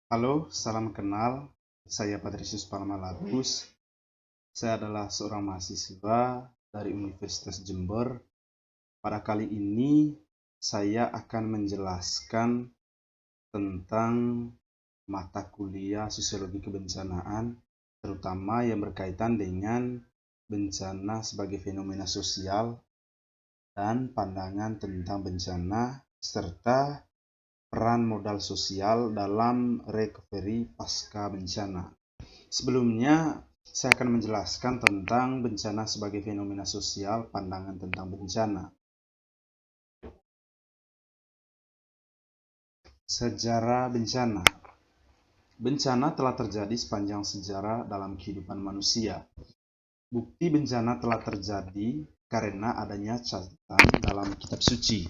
Halo, salam kenal. Saya Patrisius Palmalabus. Saya adalah seorang mahasiswa dari Universitas Jember. Pada kali ini, saya akan menjelaskan tentang mata kuliah Sosiologi Kebencanaan, terutama yang berkaitan dengan bencana sebagai fenomena sosial dan pandangan tentang bencana, serta peran modal sosial dalam recovery pasca bencana. Sebelumnya, saya akan menjelaskan tentang bencana sebagai fenomena sosial, pandangan tentang bencana. Sejarah bencana. Bencana telah terjadi sepanjang sejarah dalam kehidupan manusia. Bukti bencana telah terjadi karena adanya catatan dalam kitab suci.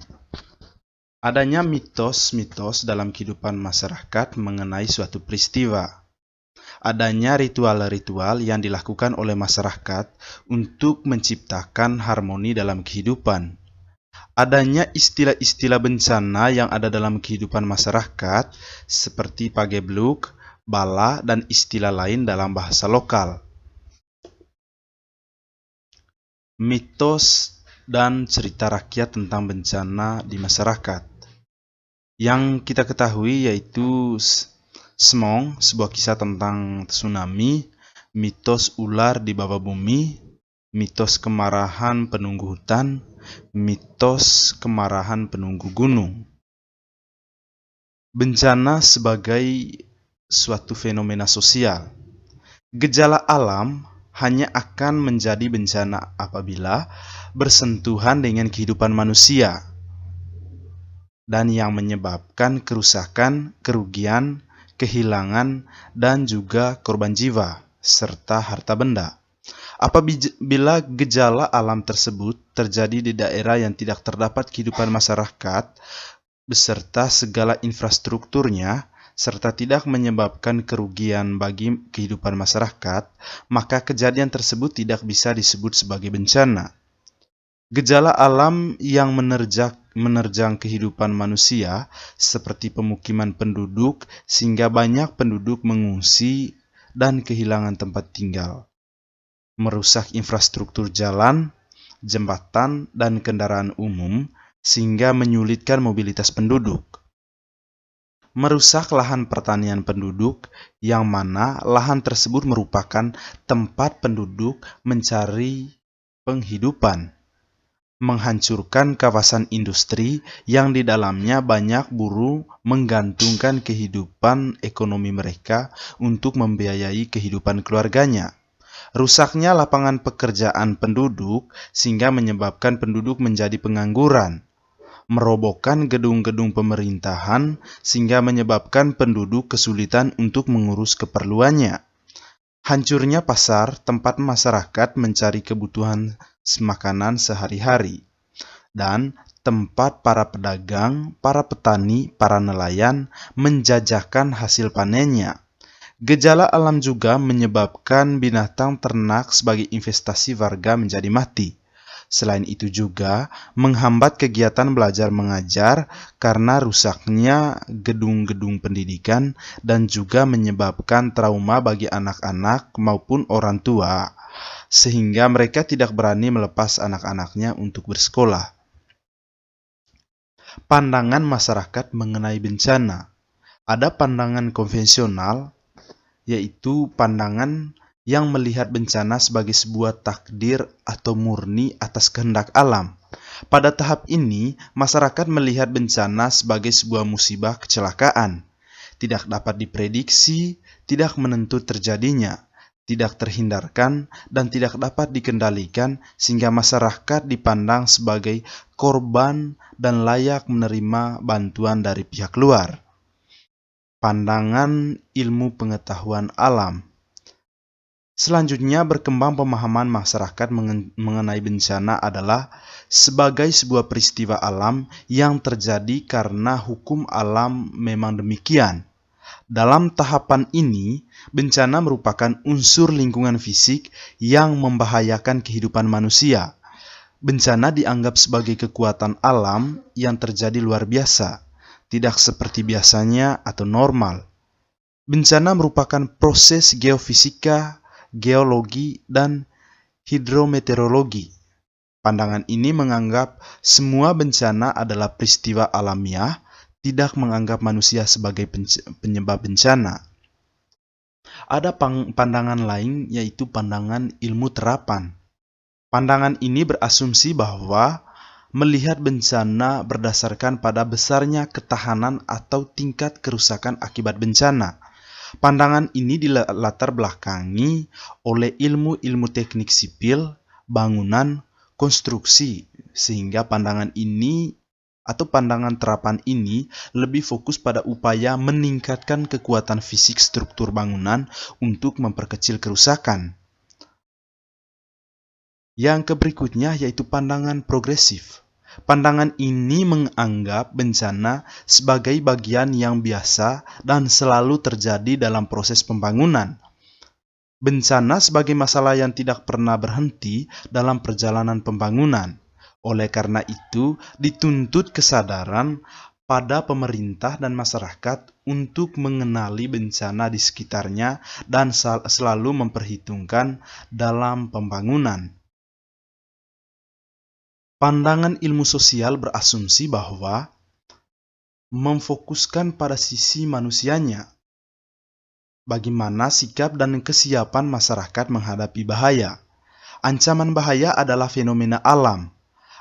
Adanya mitos-mitos dalam kehidupan masyarakat mengenai suatu peristiwa. Adanya ritual-ritual yang dilakukan oleh masyarakat untuk menciptakan harmoni dalam kehidupan. Adanya istilah-istilah bencana yang ada dalam kehidupan masyarakat seperti pagebluk, bala, dan istilah lain dalam bahasa lokal. Mitos dan cerita rakyat tentang bencana di masyarakat. Yang kita ketahui yaitu Semong, sebuah kisah tentang tsunami, mitos ular di bawah bumi, mitos kemarahan penunggu hutan, mitos kemarahan penunggu gunung. Bencana sebagai suatu fenomena sosial. Gejala alam hanya akan menjadi bencana apabila bersentuhan dengan kehidupan manusia dan yang menyebabkan kerusakan, kerugian, kehilangan, dan juga korban jiwa, serta harta benda. Apabila gejala alam tersebut terjadi di daerah yang tidak terdapat kehidupan masyarakat, beserta segala infrastrukturnya, serta tidak menyebabkan kerugian bagi kehidupan masyarakat, maka kejadian tersebut tidak bisa disebut sebagai bencana. Gejala alam yang menerjang kehidupan manusia seperti pemukiman penduduk sehingga banyak penduduk mengungsi dan kehilangan tempat tinggal, merusak infrastruktur jalan, jembatan, dan kendaraan umum sehingga menyulitkan mobilitas penduduk, merusak lahan pertanian penduduk yang mana lahan tersebut merupakan tempat penduduk mencari penghidupan, menghancurkan kawasan industri yang di dalamnya banyak buruh menggantungkan kehidupan ekonomi mereka untuk membiayai kehidupan keluarganya. Rusaknya lapangan pekerjaan penduduk sehingga menyebabkan penduduk menjadi pengangguran. Merobohkan gedung-gedung pemerintahan sehingga menyebabkan penduduk kesulitan untuk mengurus keperluannya. Hancurnya pasar tempat masyarakat mencari kebutuhan makanan sehari-hari, dan tempat para pedagang, para petani, para nelayan menjajakan hasil panennya. Gejala alam juga menyebabkan binatang ternak sebagai investasi warga menjadi mati. Selain itu juga menghambat kegiatan belajar mengajar karena rusaknya gedung-gedung pendidikan dan juga menyebabkan trauma bagi anak-anak maupun orang tua, sehingga mereka tidak berani melepas anak-anaknya untuk bersekolah. Pandangan masyarakat mengenai bencana. Ada pandangan konvensional, yaitu pandangan yang melihat bencana sebagai sebuah takdir atau murni atas kehendak alam. Pada tahap ini, masyarakat melihat bencana sebagai sebuah musibah kecelakaan, tidak dapat diprediksi, tidak menentu terjadinya, tidak terhindarkan, dan tidak dapat dikendalikan sehingga masyarakat dipandang sebagai korban dan layak menerima bantuan dari pihak luar. Pandangan ilmu pengetahuan alam. Selanjutnya, berkembang pemahaman masyarakat mengenai bencana adalah sebagai sebuah peristiwa alam yang terjadi karena hukum alam memang demikian. Dalam tahapan ini, bencana merupakan unsur lingkungan fisik yang membahayakan kehidupan manusia. Bencana dianggap sebagai kekuatan alam yang terjadi luar biasa, tidak seperti biasanya atau normal. Bencana merupakan proses geofisika, geologi, dan hidrometeorologi. Pandangan ini menganggap semua bencana adalah peristiwa alamiah, tidak menganggap manusia sebagai penyebab bencana. Ada pandangan lain, yaitu pandangan ilmu terapan. Pandangan ini berasumsi bahwa melihat bencana berdasarkan pada besarnya ketahanan atau tingkat kerusakan akibat bencana. Pandangan ini dilatar belakangi oleh ilmu-ilmu teknik sipil, bangunan, konstruksi, sehingga pandangan ini atau pandangan terapan ini lebih fokus pada upaya meningkatkan kekuatan fisik struktur bangunan untuk memperkecil kerusakan. Yang berikutnya yaitu pandangan progresif. Pandangan ini menganggap bencana sebagai bagian yang biasa dan selalu terjadi dalam proses pembangunan. Bencana sebagai masalah yang tidak pernah berhenti dalam perjalanan pembangunan. Oleh karena itu, dituntut kesadaran pada pemerintah dan masyarakat untuk mengenali bencana di sekitarnya dan selalu memperhitungkan dalam pembangunan. Pandangan ilmu sosial berasumsi bahwa memfokuskan pada sisi manusianya, bagaimana sikap dan kesiapan masyarakat menghadapi bahaya. Ancaman bahaya adalah fenomena alam,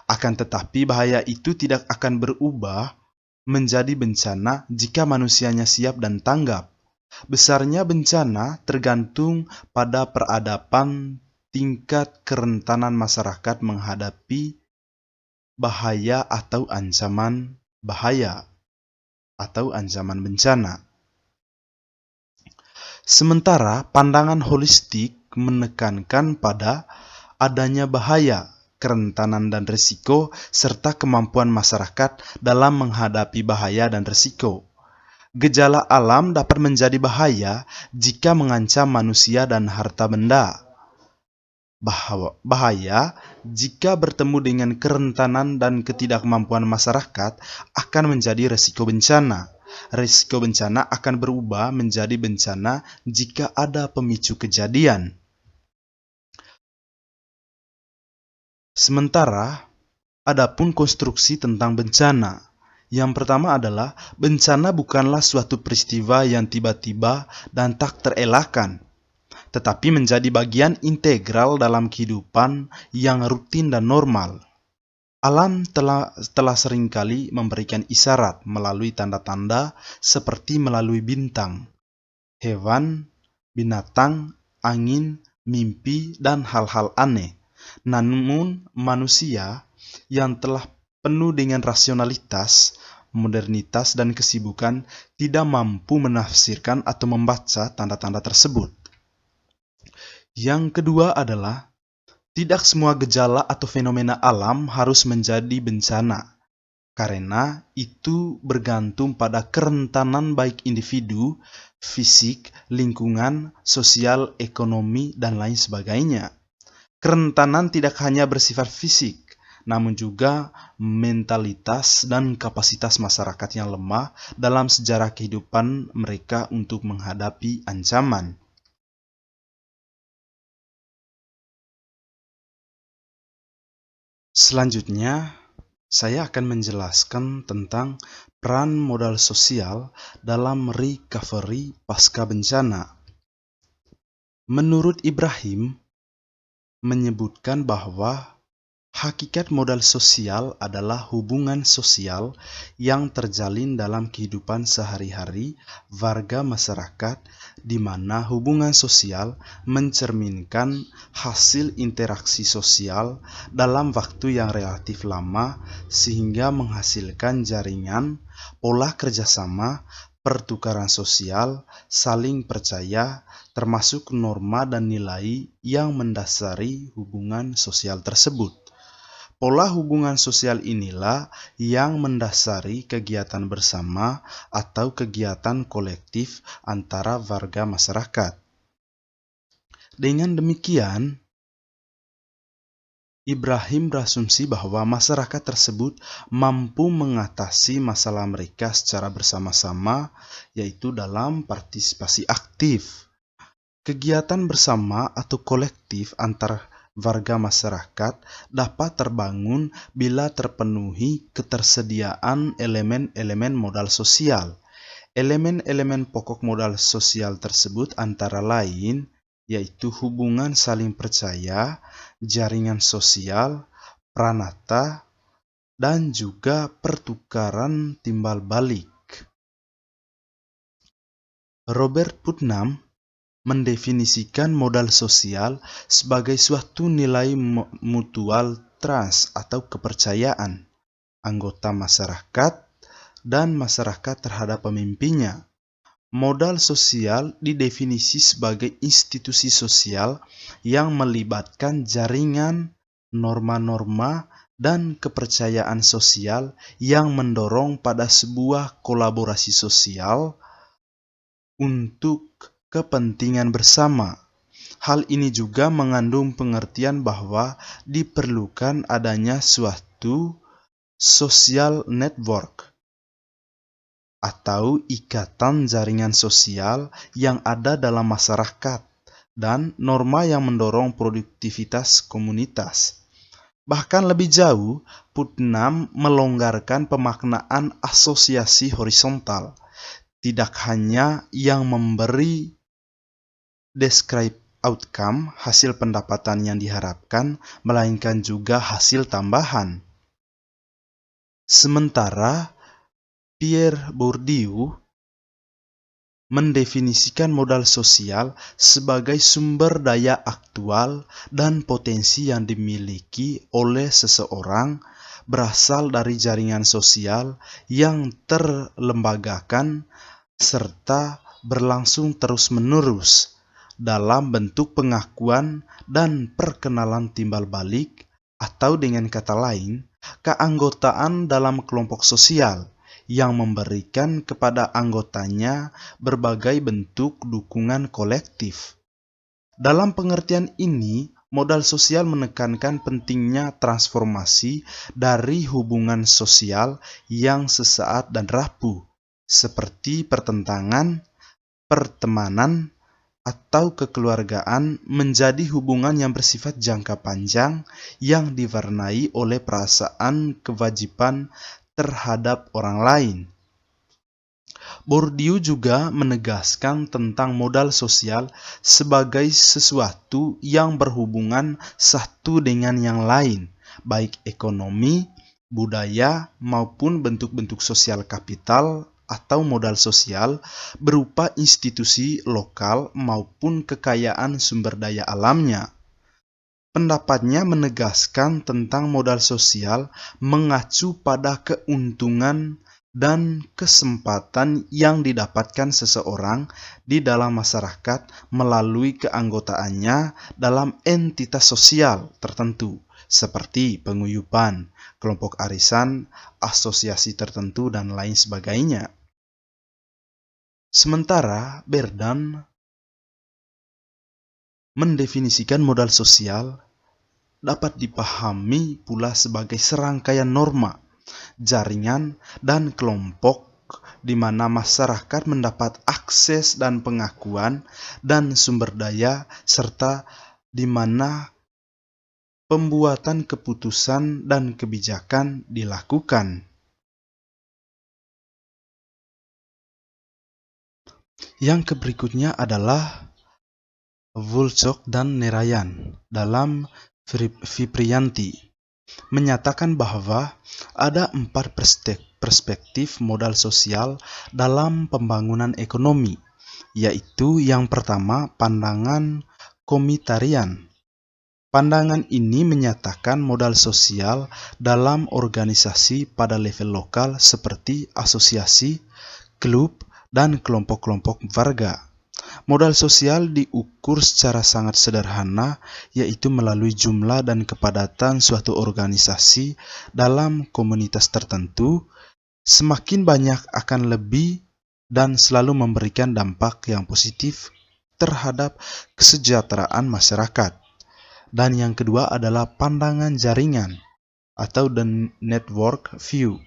akan tetapi bahaya itu tidak akan berubah menjadi bencana jika manusianya siap dan tanggap. Besarnya bencana tergantung pada peradaban tingkat kerentanan masyarakat menghadapi bahaya atau ancaman bahaya atau ancaman bencana. Sementara pandangan holistik menekankan pada adanya bahaya, kerentanan dan risiko, serta kemampuan masyarakat dalam menghadapi bahaya dan risiko. Gejala alam dapat menjadi bahaya jika mengancam manusia dan harta benda. Bahaya jika bertemu dengan kerentanan dan ketidakmampuan masyarakat akan menjadi risiko bencana. Risiko bencana akan berubah menjadi bencana jika ada pemicu kejadian. Sementara, adapun konstruksi tentang bencana. Yang pertama adalah bencana bukanlah suatu peristiwa yang tiba-tiba dan tak terelakkan, tetapi menjadi bagian integral dalam kehidupan yang rutin dan normal. Alam telah seringkali memberikan isyarat melalui tanda-tanda seperti melalui bintang, hewan, binatang, angin, mimpi, dan hal-hal aneh. Namun manusia yang telah penuh dengan rasionalitas, modernitas, dan kesibukan tidak mampu menafsirkan atau membaca tanda-tanda tersebut. Yang kedua adalah, tidak semua gejala atau fenomena alam harus menjadi bencana, karena itu bergantung pada kerentanan baik individu, fisik, lingkungan, sosial, ekonomi, dan lain sebagainya. Kerentanan tidak hanya bersifat fisik, namun juga mentalitas dan kapasitas masyarakat yang lemah dalam sejarah kehidupan mereka untuk menghadapi ancaman. Selanjutnya, saya akan menjelaskan tentang peran modal sosial dalam recovery pasca bencana. Menurut Ibrahim, menyebutkan bahwa hakikat modal sosial adalah hubungan sosial yang terjalin dalam kehidupan sehari-hari warga masyarakat, di mana hubungan sosial mencerminkan hasil interaksi sosial dalam waktu yang relatif lama sehingga menghasilkan jaringan, pola kerjasama, pertukaran sosial, saling percaya, termasuk norma dan nilai yang mendasari hubungan sosial tersebut. Pola hubungan sosial inilah yang mendasari kegiatan bersama atau kegiatan kolektif antara warga masyarakat. Dengan demikian, Ibrahim berasumsi bahwa masyarakat tersebut mampu mengatasi masalah mereka secara bersama-sama, yaitu dalam partisipasi aktif. Kegiatan bersama atau kolektif antar warga masyarakat dapat terbangun bila terpenuhi ketersediaan elemen-elemen modal sosial. Elemen-elemen pokok modal sosial tersebut antara lain yaitu hubungan saling percaya, jaringan sosial, pranata, dan juga pertukaran timbal balik. Robert Putnam mendefinisikan modal sosial sebagai suatu nilai mutual trust atau kepercayaan anggota masyarakat dan masyarakat terhadap pemimpinnya. Modal sosial didefinisi sebagai institusi sosial yang melibatkan jaringan, norma-norma, dan kepercayaan sosial yang mendorong pada sebuah kolaborasi sosial untuk kepentingan bersama. Hal ini juga mengandung pengertian bahwa diperlukan adanya suatu social network atau ikatan jaringan sosial yang ada dalam masyarakat dan norma yang mendorong produktivitas komunitas. Bahkan lebih jauh, Putnam melonggarkan pemaknaan asosiasi horizontal, tidak hanya yang memberi describe outcome, hasil pendapatan yang diharapkan, melainkan juga hasil tambahan. Sementara Pierre Bourdieu mendefinisikan modal sosial sebagai sumber daya aktual dan potensi yang dimiliki oleh seseorang berasal dari jaringan sosial yang terlembagakan serta berlangsung terus-menerus dalam bentuk pengakuan dan perkenalan timbal balik, atau dengan kata lain, keanggotaan dalam kelompok sosial yang memberikan kepada anggotanya berbagai bentuk dukungan kolektif. Dalam pengertian ini, modal sosial menekankan pentingnya transformasi dari hubungan sosial yang sesaat dan rapuh, seperti pertentangan, pertemanan, atau kekeluargaan menjadi hubungan yang bersifat jangka panjang yang diwarnai oleh perasaan kewajiban terhadap orang lain. Bourdieu juga menegaskan tentang modal sosial sebagai sesuatu yang berhubungan satu dengan yang lain, baik ekonomi, budaya, maupun bentuk-bentuk sosial kapital atau modal sosial berupa institusi lokal maupun kekayaan sumber daya alamnya. Pendapatnya menegaskan tentang modal sosial mengacu pada keuntungan dan kesempatan yang didapatkan seseorang di dalam masyarakat melalui keanggotaannya dalam entitas sosial tertentu, seperti penguyupan, kelompok arisan, asosiasi tertentu, dan lain sebagainya. Sementara Berdan mendefinisikan modal sosial dapat dipahami pula sebagai serangkaian norma, jaringan, dan kelompok di mana masyarakat mendapat akses dan pengakuan dan sumber daya, serta di mana pembuatan keputusan dan kebijakan dilakukan. Yang berikutnya adalah Volchok dan Nerayan dalam Viprianti menyatakan bahwa ada 4 perspektif modal sosial dalam pembangunan ekonomi, yaitu yang pertama, pandangan komunitarian. Pandangan ini menyatakan modal sosial dalam organisasi pada level lokal seperti asosiasi, klub, dan kelompok-kelompok warga. Modal sosial diukur secara sangat sederhana, yaitu melalui jumlah dan kepadatan suatu organisasi dalam komunitas tertentu. Semakin banyak akan lebih dan selalu memberikan dampak yang positif terhadap kesejahteraan masyarakat. Dan yang kedua adalah pandangan jaringan atau the network view,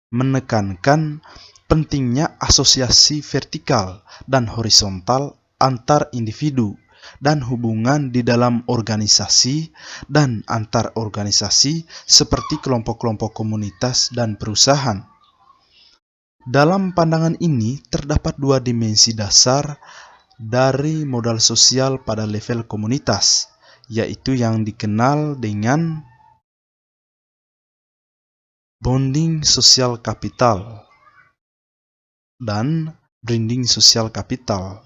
menekankan pentingnya asosiasi vertikal dan horizontal antar individu dan hubungan di dalam organisasi dan antar organisasi seperti kelompok-kelompok komunitas dan perusahaan. Dalam pandangan ini terdapat dua dimensi dasar dari modal sosial pada level komunitas, yaitu yang dikenal dengan bonding sosial kapital dan branding sosial kapital.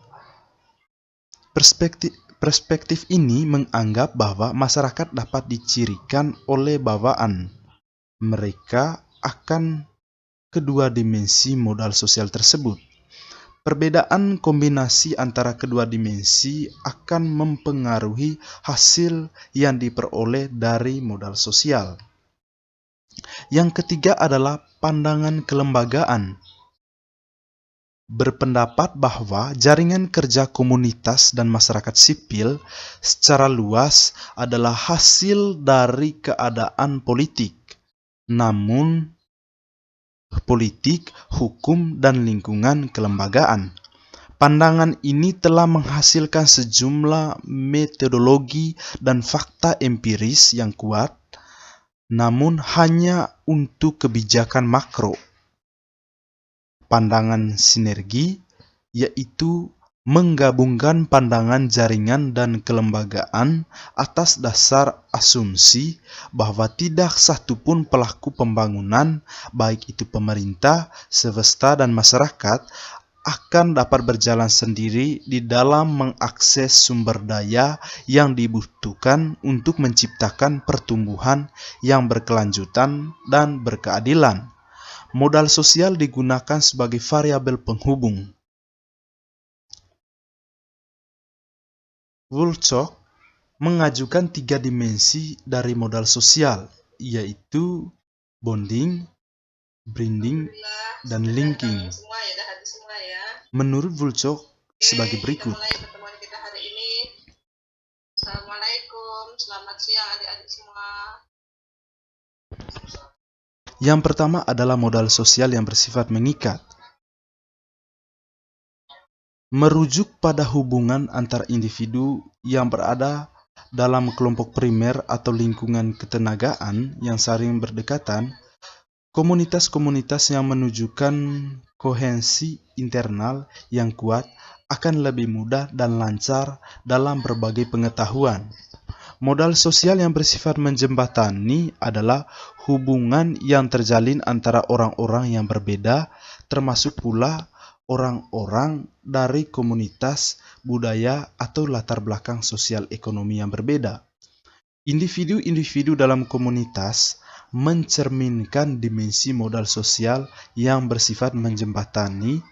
Perspektif ini menganggap bahwa masyarakat dapat dicirikan oleh bawaan mereka akan kedua dimensi modal sosial tersebut. Perbedaan kombinasi antara kedua dimensi akan mempengaruhi hasil yang diperoleh dari modal sosial. Yang ketiga adalah pandangan kelembagaan. Berpendapat bahwa jaringan kerja komunitas dan masyarakat sipil secara luas adalah hasil dari keadaan politik. Namun, politik, hukum, dan lingkungan kelembagaan. Pandangan ini telah menghasilkan sejumlah metodologi dan fakta empiris yang kuat, namun hanya untuk kebijakan makro. Pandangan sinergi, yaitu menggabungkan pandangan jaringan dan kelembagaan atas dasar asumsi bahwa tidak satupun pelaku pembangunan, baik itu pemerintah, swasta, dan masyarakat, akan dapat berjalan sendiri di dalam mengakses sumber daya yang dibutuhkan untuk menciptakan pertumbuhan yang berkelanjutan dan berkeadilan. Modal sosial digunakan sebagai variabel penghubung. Wilczek mengajukan 3 dimensi dari modal sosial, yaitu bonding, branding, dan linking. Menurut Wilczek sebagai berikut. Assalamualaikum, selamat siang adik-adik semua. Yang pertama adalah modal sosial yang bersifat mengikat. Merujuk pada hubungan antar individu yang berada dalam kelompok primer atau lingkungan ketenagaan yang saling berdekatan, komunitas-komunitas yang menunjukkan kohensi internal yang kuat akan lebih mudah dan lancar dalam berbagai pengetahuan. Modal sosial yang bersifat menjembatani adalah hubungan yang terjalin antara orang-orang yang berbeda, termasuk pula orang-orang dari komunitas, budaya, atau latar belakang sosial ekonomi yang berbeda. Individu-individu dalam komunitas mencerminkan dimensi modal sosial yang bersifat menjembatani,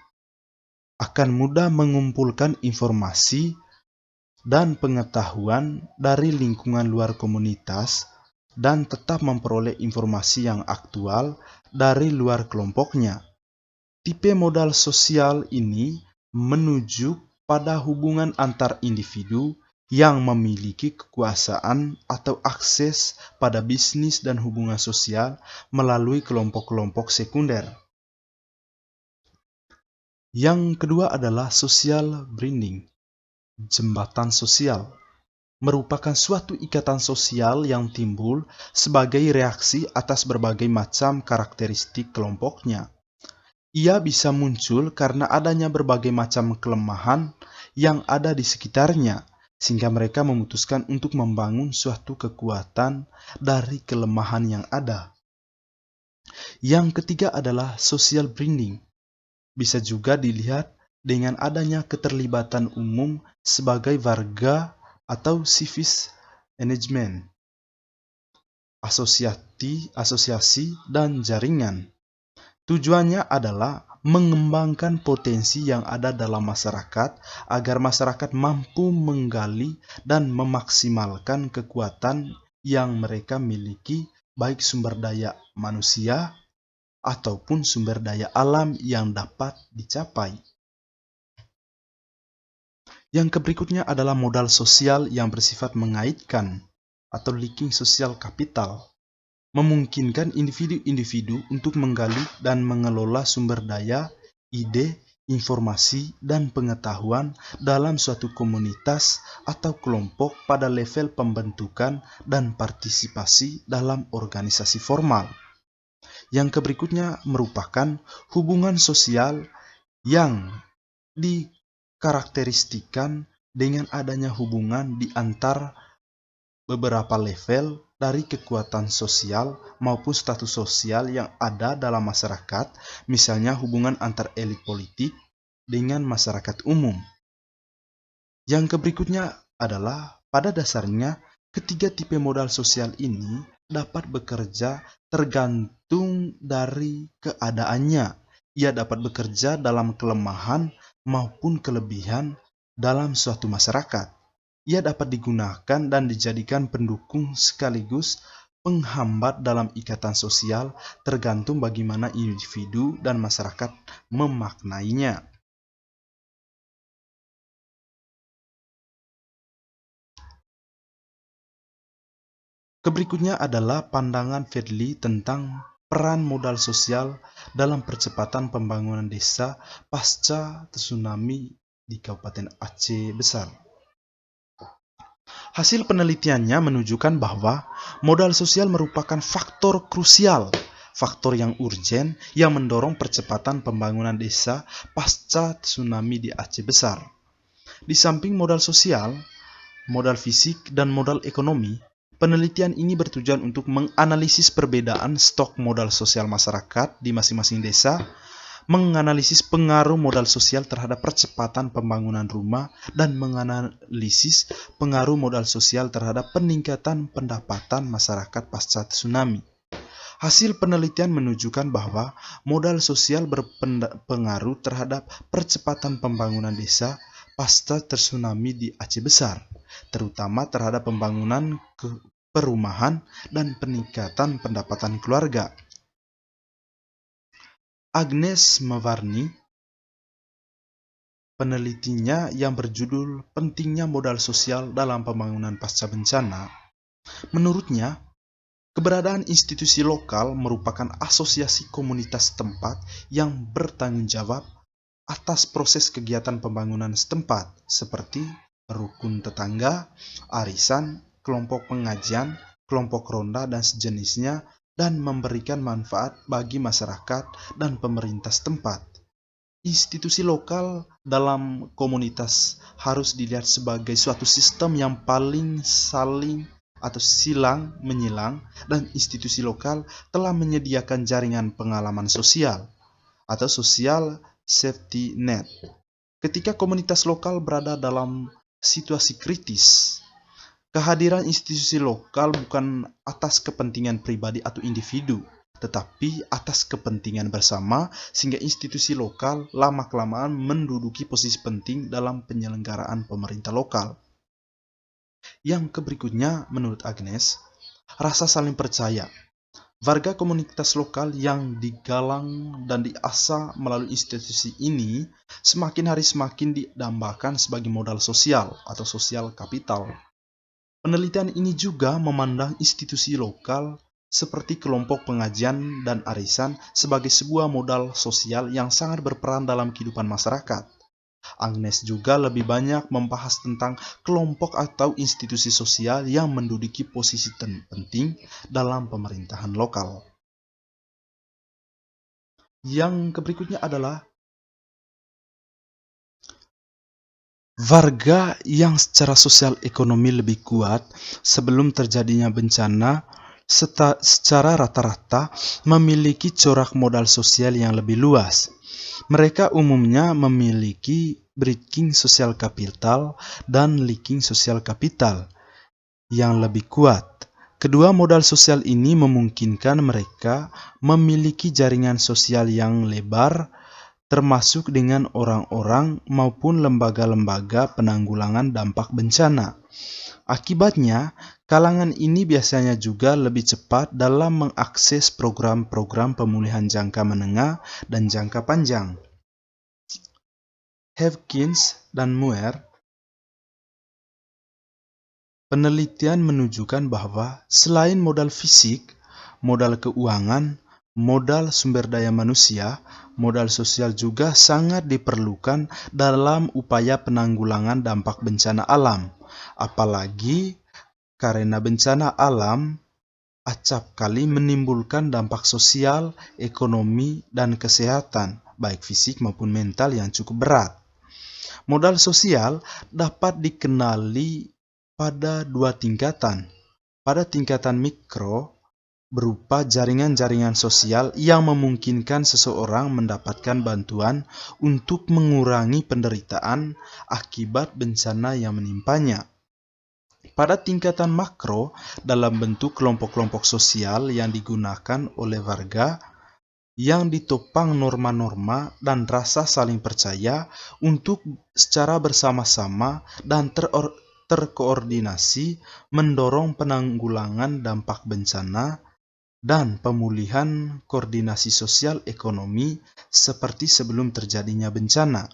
akan mudah mengumpulkan informasi dan pengetahuan dari lingkungan luar komunitas dan tetap memperoleh informasi yang aktual dari luar kelompoknya. Tipe modal sosial ini menuju pada hubungan antar individu yang memiliki kekuasaan atau akses pada bisnis dan hubungan sosial melalui kelompok-kelompok sekunder. Yang kedua adalah social branding. Jembatan sosial merupakan suatu ikatan sosial yang timbul sebagai reaksi atas berbagai macam karakteristik kelompoknya. Ia bisa muncul karena adanya berbagai macam kelemahan yang ada di sekitarnya, sehingga mereka memutuskan untuk membangun suatu kekuatan dari kelemahan yang ada. Yang ketiga adalah social branding. Bisa juga dilihat dengan adanya keterlibatan umum sebagai warga atau civic engagement, asosiasi, dan jaringan. Tujuannya adalah mengembangkan potensi yang ada dalam masyarakat agar masyarakat mampu menggali dan memaksimalkan kekuatan yang mereka miliki, baik sumber daya manusia ataupun sumber daya alam yang dapat dicapai. Yang berikutnya adalah modal sosial yang bersifat mengaitkan. atau leaking sosial kapital, memungkinkan individu-individu untuk menggali dan mengelola sumber daya, ide, informasi, dan pengetahuan dalam suatu komunitas atau kelompok pada level pembentukan dan partisipasi dalam organisasi formal. Yang berikutnya merupakan hubungan sosial yang dikarakteristikan dengan adanya hubungan di antar beberapa level dari kekuatan sosial maupun status sosial yang ada dalam masyarakat, misalnya hubungan antar elit politik dengan masyarakat umum. Yang berikutnya adalah pada dasarnya ketiga tipe modal sosial ini dapat bekerja tergantung dari keadaannya. Ia dapat bekerja dalam kelemahan maupun kelebihan dalam suatu masyarakat. Ia dapat digunakan dan dijadikan pendukung sekaligus penghambat dalam ikatan sosial tergantung bagaimana individu dan masyarakat memaknainya. Berikutnya adalah pandangan Fedli tentang peran modal sosial dalam percepatan pembangunan desa pasca tsunami di Kabupaten Aceh Besar. Hasil penelitiannya menunjukkan bahwa modal sosial merupakan faktor krusial, faktor yang urgen yang mendorong percepatan pembangunan desa pasca tsunami di Aceh Besar. Di samping modal sosial, modal fisik, dan modal ekonomi, penelitian ini bertujuan untuk menganalisis perbedaan stok modal sosial masyarakat di masing-masing desa, menganalisis pengaruh modal sosial terhadap percepatan pembangunan rumah, dan menganalisis pengaruh modal sosial terhadap peningkatan pendapatan masyarakat pasca tsunami. Hasil penelitian menunjukkan bahwa modal sosial berpengaruh terhadap percepatan pembangunan desa pasca tsunami di Aceh Besar, terutama terhadap pembangunan perumahan dan peningkatan pendapatan keluarga. Agnes Mevarni, penelitinya yang berjudul Pentingnya Modal Sosial dalam Pembangunan Pasca Bencana, menurutnya, keberadaan institusi lokal merupakan asosiasi komunitas setempat yang bertanggung jawab atas proses kegiatan pembangunan setempat, seperti rukun tetangga, arisan, kelompok pengajian, kelompok ronda, dan sejenisnya, dan memberikan manfaat bagi masyarakat dan pemerintah setempat. Institusi lokal dalam komunitas harus dilihat sebagai suatu sistem yang paling saling atau silang menyilang, dan institusi lokal telah menyediakan jaringan pengalaman sosial atau social safety net. Ketika komunitas lokal berada dalam situasi kritis, kehadiran institusi lokal bukan atas kepentingan pribadi atau individu, tetapi atas kepentingan bersama, sehingga institusi lokal lama-kelamaan menduduki posisi penting dalam penyelenggaraan pemerintah lokal. Yang berikutnya, menurut Agnes, rasa saling percaya. Warga komunitas lokal yang digalang dan diasah melalui institusi ini semakin hari semakin didambakan sebagai modal sosial atau sosial kapital. Penelitian ini juga memandang institusi lokal seperti kelompok pengajian dan arisan sebagai sebuah modal sosial yang sangat berperan dalam kehidupan masyarakat. Agnes juga lebih banyak membahas tentang kelompok atau institusi sosial yang menduduki posisi penting dalam pemerintahan lokal. Yang berikutnya adalah warga yang secara sosial ekonomi lebih kuat sebelum terjadinya bencana secara rata-rata memiliki corak modal sosial yang lebih luas. Mereka umumnya memiliki breaking sosial kapital dan leaking sosial kapital yang lebih kuat. Kedua modal sosial ini memungkinkan mereka memiliki jaringan sosial yang lebar, termasuk dengan orang-orang maupun lembaga-lembaga penanggulangan dampak bencana. Akibatnya, kalangan ini biasanya juga lebih cepat dalam mengakses program-program pemulihan jangka menengah dan jangka panjang. Hawkins dan Muir Penelitian menunjukkan bahwa selain modal fisik, modal keuangan, modal sumber daya manusia, modal sosial juga sangat diperlukan dalam upaya penanggulangan dampak bencana alam. Apalagi karena bencana alam acap kali menimbulkan dampak sosial, ekonomi, dan kesehatan, baik fisik maupun mental yang cukup berat. Modal sosial dapat dikenali pada dua tingkatan. Pada tingkatan mikro, berupa jaringan-jaringan sosial yang memungkinkan seseorang mendapatkan bantuan untuk mengurangi penderitaan akibat bencana yang menimpanya. Pada tingkatan makro, dalam bentuk kelompok-kelompok sosial yang digunakan oleh warga yang ditopang norma-norma dan rasa saling percaya untuk secara bersama-sama dan terkoordinasi mendorong penanggulangan dampak bencana dan pemulihan koordinasi sosial ekonomi seperti sebelum terjadinya bencana.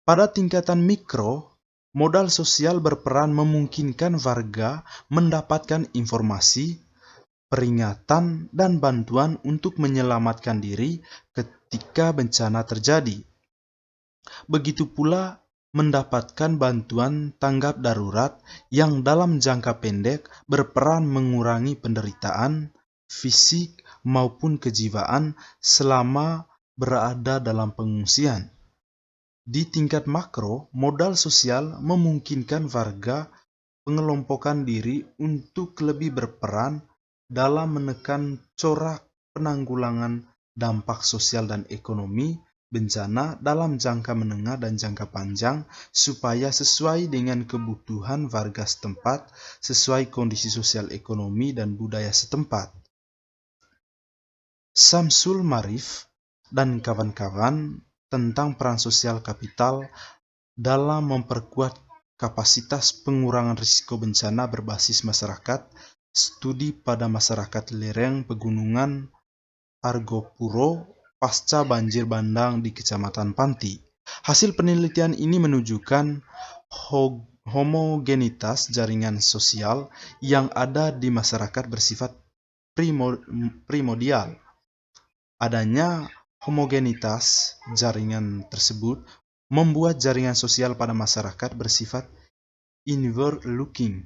Pada tingkatan mikro, modal sosial berperan memungkinkan warga mendapatkan informasi, peringatan, dan bantuan untuk menyelamatkan diri ketika bencana terjadi. Begitu pula mendapatkan bantuan tanggap darurat yang dalam jangka pendek berperan mengurangi penderitaan fisik maupun kejiwaan selama berada dalam pengungsian. Di tingkat makro, modal sosial memungkinkan warga pengelompokan diri untuk lebih berperan dalam menekan corak penanggulangan dampak sosial dan ekonomi bencana dalam jangka menengah dan jangka panjang supaya sesuai dengan kebutuhan warga setempat, sesuai kondisi sosial ekonomi dan budaya setempat. Samsul Marif dan kawan-kawan tentang peran sosial kapital dalam memperkuat kapasitas pengurangan risiko bencana berbasis masyarakat, studi pada masyarakat lereng pegunungan Argopuro pasca banjir bandang di Kecamatan Panti. Hasil penelitian ini menunjukkan homogenitas jaringan sosial yang ada di masyarakat bersifat primordial. Adanya homogenitas jaringan tersebut membuat jaringan sosial pada masyarakat bersifat inward looking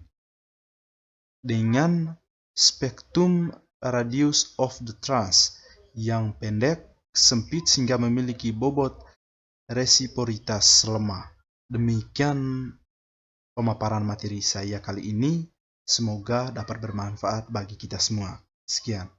dengan spektrum radius of the trust yang pendek, sempit sehingga memiliki bobot resiprositas lemah. Demikian pemaparan materi saya kali ini. Semoga dapat bermanfaat bagi kita semua. Sekian.